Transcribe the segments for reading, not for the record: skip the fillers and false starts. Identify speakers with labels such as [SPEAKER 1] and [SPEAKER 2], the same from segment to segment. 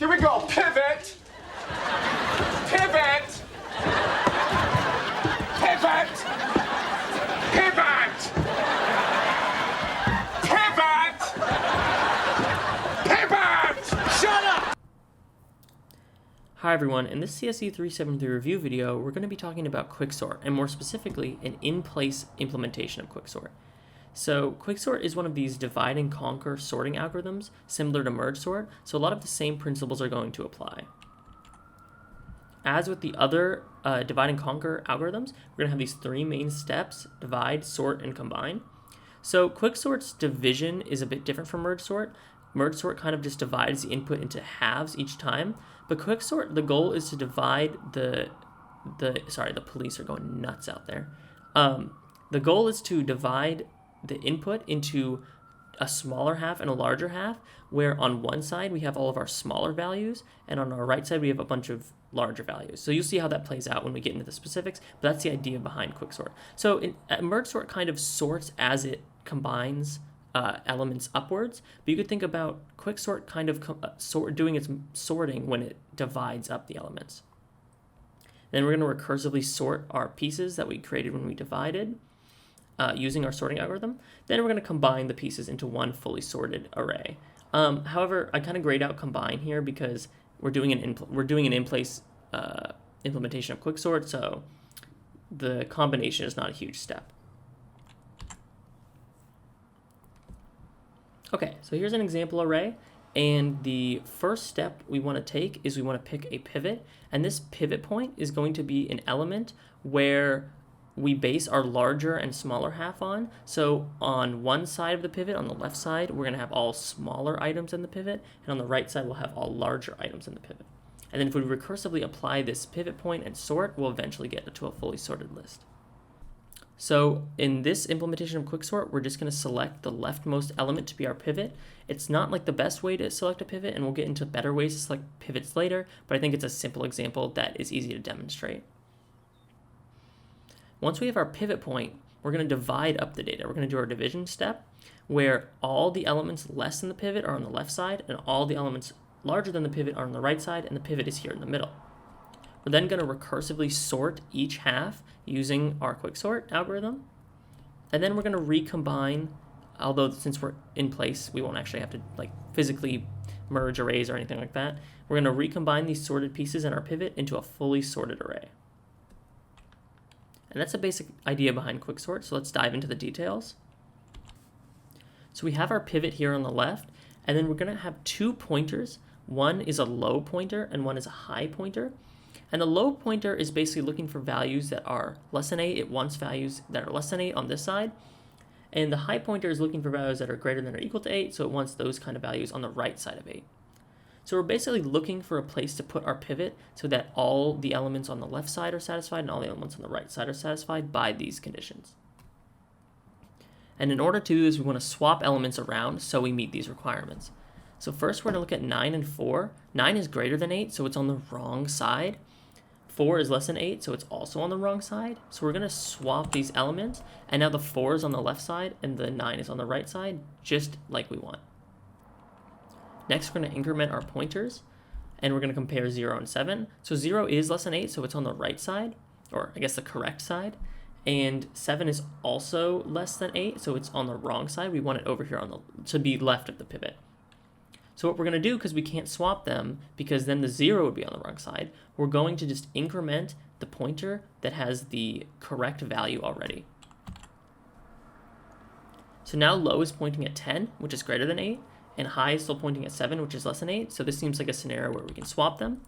[SPEAKER 1] Here we go. Pivot. Pivot. Pivot. Pivot. Pivot. Pivot. Shut up.
[SPEAKER 2] Hi everyone, in this CSE 373 review video, we're going to be talking about Quicksort, and more specifically, an in-place implementation of Quicksort. So Quicksort is one of these divide and conquer sorting algorithms, similar to merge sort, so a lot of the same principles are going to apply. As with the other divide and conquer algorithms, we're going to have these three main steps: divide, sort, and combine. So Quicksort's division is a bit different from merge sort. Merge sort kind of just divides the input into halves each time, but Quicksort, the goal is to divide the police are going nuts out there. The goal is to divide the input into a smaller half and a larger half, where on one side we have all of our smaller values, and on our right side we have a bunch of larger values. So you'll see how that plays out when we get into the specifics, but that's the idea behind Quicksort. So merge sort kind of sorts as it combines elements upwards, but you could think about Quicksort kind of doing its sorting when it divides up the elements. Then we're going to recursively sort our pieces that we created when we divided using our sorting algorithm. Then we're going to combine the pieces into one fully sorted array. However, I kind of grayed out combine here because we're doing an in-place implementation of Quicksort, so the combination is not a huge step. Okay, so here's an example array, and the first step we want to take is we want to pick a pivot, and this pivot point is going to be an element where we base our larger and smaller half on. So on one side of the pivot, on the left side, we're going to have all smaller items in the pivot, and on the right side, we'll have all larger items in the pivot. And then if we recursively apply this pivot point and sort, we'll eventually get to a fully sorted list. So in this implementation of Quicksort, we're just going to select the leftmost element to be our pivot. It's not like the best way to select a pivot, and we'll get into better ways to select pivots later, but I think it's a simple example that is easy to demonstrate. Once we have our pivot point, we're going to divide up the data. We're going to do our division step, where all the elements less than the pivot are on the left side, and all the elements larger than the pivot are on the right side, and the pivot is here in the middle. We're then going to recursively sort each half using our Quicksort algorithm. And then we're going to recombine, although since we're in place, we won't actually have to physically merge arrays or anything like that. We're going to recombine these sorted pieces in our pivot into a fully sorted array. And that's the basic idea behind Quicksort, so let's dive into the details. So we have our pivot here on the left, and then we're going to have two pointers. One is a low pointer and one is a high pointer. And the low pointer is basically looking for values that are less than 8. It wants values that are less than 8 on this side. And the high pointer is looking for values that are greater than or equal to 8, so it wants those kind of values on the right side of 8. So we're basically looking for a place to put our pivot so that all the elements on the left side are satisfied and all the elements on the right side are satisfied by these conditions. And in order to do this, we want to swap elements around so we meet these requirements. So first we're going to look at 9 and 4. 9 is greater than 8, so it's on the wrong side. 4 is less than 8, so it's also on the wrong side. So we're going to swap these elements, and now the 4 is on the left side and the 9 is on the right side, just like we want. Next, we're going to increment our pointers, and we're going to compare 0 and 7. So 0 is less than 8, so it's on the right side, or I guess the correct side. And 7 is also less than 8, so it's on the wrong side. We want it over here to be left of the pivot. So what we're going to do, because we can't swap them, because then the 0 would be on the wrong side, we're going to just increment the pointer that has the correct value already. So now low is pointing at 10, which is greater than 8, and high is still pointing at 7, which is less than 8. So this seems like a scenario where we can swap them.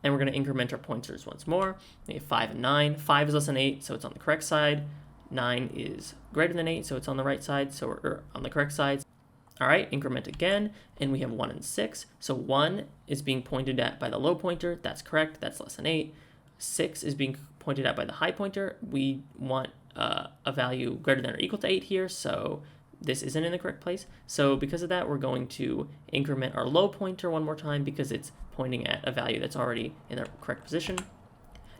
[SPEAKER 2] And we're going to increment our pointers once more. We have 5 and 9. 5 is less than 8, so it's on the correct side. 9 is greater than 8, so it's on the right side, so we're on the correct side. All right, increment again, and we have 1 and 6. So 1 is being pointed at by the low pointer. That's correct. That's less than 8. 6 is being pointed at by the high pointer. We want a value greater than or equal to 8 here, so this isn't in the correct place. So because of that, we're going to increment our low pointer one more time because it's pointing at a value that's already in the correct position.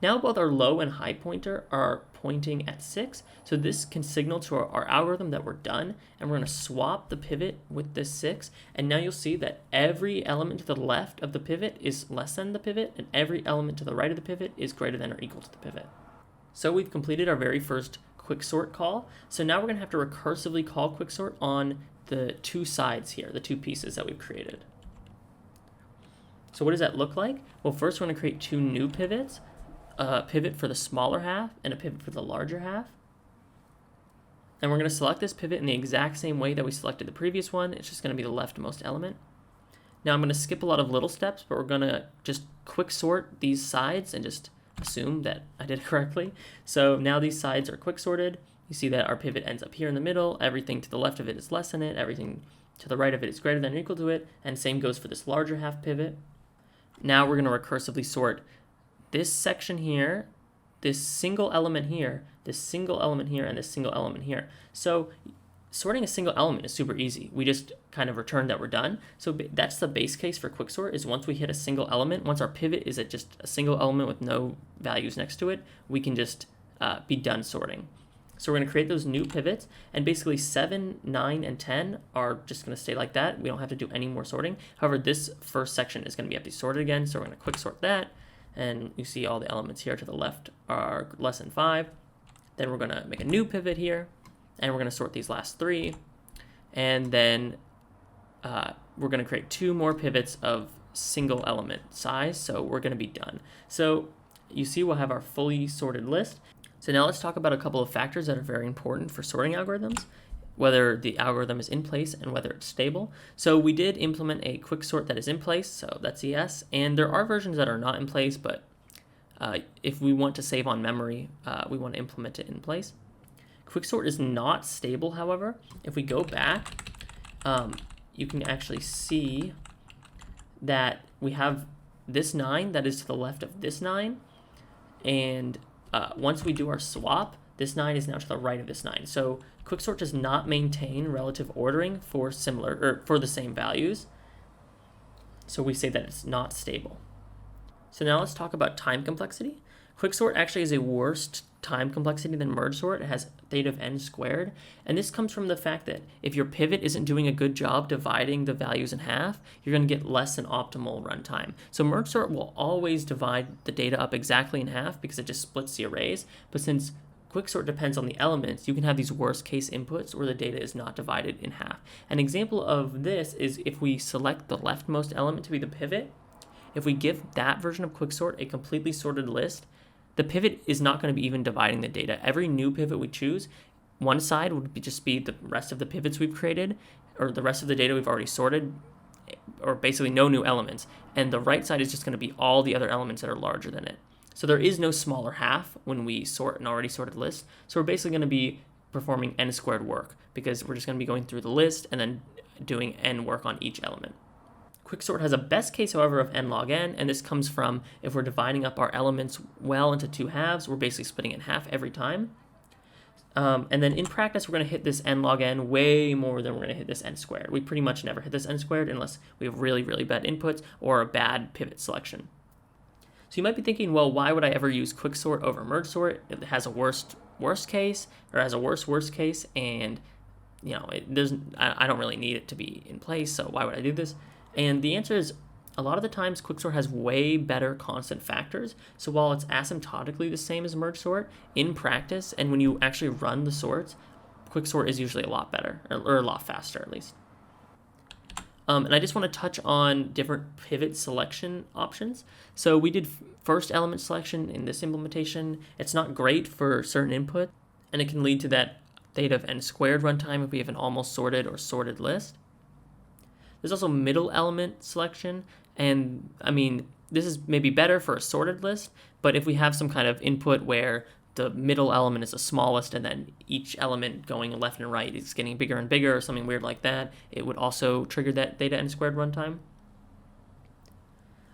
[SPEAKER 2] Now both our low and high pointer are pointing at 6, so this can signal to our algorithm that we're done, and we're going to swap the pivot with this 6, and now you'll see that every element to the left of the pivot is less than the pivot, and every element to the right of the pivot is greater than or equal to the pivot. So we've completed our very first quicksort call, so now we're going to have to recursively call quicksort on the two sides here, the two pieces that we've created. So what does that look like? Well, first we're going to create two new pivots, a pivot for the smaller half and a pivot for the larger half. And we're going to select this pivot in the exact same way that we selected the previous one. It's just going to be the leftmost element. Now I'm going to skip a lot of little steps, but we're going to just quicksort these sides and just assume that I did it correctly. So now these sides are quicksorted. You see that our pivot ends up here in the middle. Everything to the left of it is less than it. Everything to the right of it is greater than or equal to it. And same goes for this larger half pivot. Now we're going to recursively sort this section here, this single element here, this single element here, and this single element here. So sorting a single element is super easy. We just kind of return that we're done. So that's the base case for quicksort, is once we hit a single element, once our pivot is at just a single element with no values next to it, we can just be done sorting. So we're going to create those new pivots, and basically 7, 9, and 10 are just going to stay like that. We don't have to do any more sorting. However, this first section is going to be empty sorted again, so we're going to quicksort that, and you see all the elements here to the left are less than 5. Then we're going to make a new pivot here, and we're going to sort these last 3, and then we're going to create 2 more pivots of single element size, so we're going to be done. So you see we'll have our fully sorted list. So now let's talk about a couple of factors that are very important for sorting algorithms, whether the algorithm is in place and whether it's stable. So we did implement a quicksort that is in place, so that's a yes, and there are versions that are not in place, but if we want to save on memory, we want to implement it in place. Quicksort is not stable, however. If we go back, you can actually see that we have this 9 that is to the left of this 9, and once we do our swap, this 9 is now to the right of this 9. So quicksort does not maintain relative ordering for for the same values. So we say that it's not stable. So now let's talk about time complexity. Quicksort actually is a worse time complexity than merge sort. It has theta of n squared, and this comes from the fact that if your pivot isn't doing a good job dividing the values in half, you're going to get less than optimal runtime. So merge sort will always divide the data up exactly in half because it just splits the arrays, but since quicksort depends on the elements, you can have these worst case inputs where the data is not divided in half. An example of this is if we select the leftmost element to be the pivot. If we give that version of quicksort a completely sorted list, the pivot is not going to be even dividing the data. Every new pivot we choose, one side would just be the rest of the pivots we've created, or the rest of the data we've already sorted, or basically no new elements. And the right side is just going to be all the other elements that are larger than it. So there is no smaller half when we sort an already sorted list. So we're basically going to be performing n squared work because we're just going to be going through the list and then doing n work on each element. Quicksort has a best case, however, of n log n, and this comes from if we're dividing up our elements well into 2 halves, we're basically splitting it in half every time. And then in practice, we're going to hit this n log n way more than we're going to hit this n squared. We pretty much never hit this n squared unless we have really, really bad inputs or a bad pivot selection. So you might be thinking, well, why would I ever use quicksort over merge sort? It has a worst case, or has a worst case, and you know, I don't really need it to be in place, so why would I do this? And the answer is, a lot of the times quicksort has way better constant factors. So while it's asymptotically the same as merge sort, in practice and when you actually run the sorts, quicksort is usually a lot better, or a lot faster at least. And I just want to touch on different pivot selection options. So we did first element selection in this implementation. It's not great for certain input, and it can lead to that theta of n squared runtime if we have an almost sorted or sorted list. There's also middle element selection, and I mean, this is maybe better for a sorted list, but if we have some kind of input where the middle element is the smallest and then each element going left and right is getting bigger and bigger or something weird like that, it would also trigger that theta n squared runtime.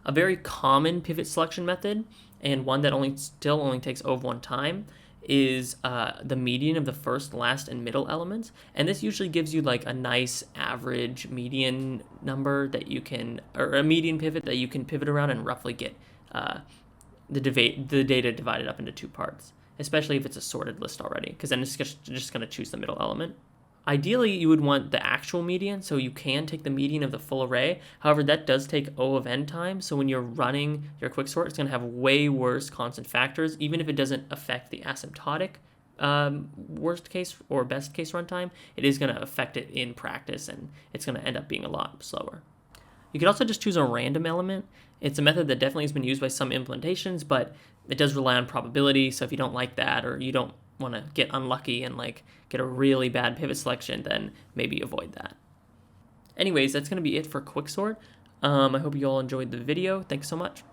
[SPEAKER 2] A very common pivot selection method, and one that still only takes ov1 time, is the median of the first, last, and middle elements. And this usually gives you like a nice average median number that you can, or a median pivot that you can pivot around and roughly get the data divided up into two parts, especially if it's a sorted list already, because then it's just going to choose the middle element. Ideally, you would want the actual median, so you can take the median of the full array. However, that does take O of n time, so when you're running your quicksort, it's going to have way worse constant factors, even if it doesn't affect the asymptotic worst case or best case runtime. It is going to affect it in practice, and it's going to end up being a lot slower. You could also just choose a random element. It's a method that definitely has been used by some implementations, but it does rely on probability, so if you don't like that or you don't want to get unlucky and like get a really bad pivot selection, then maybe avoid that. Anyways, that's going to be it for Quicksort. I hope you all enjoyed the video. Thanks so much.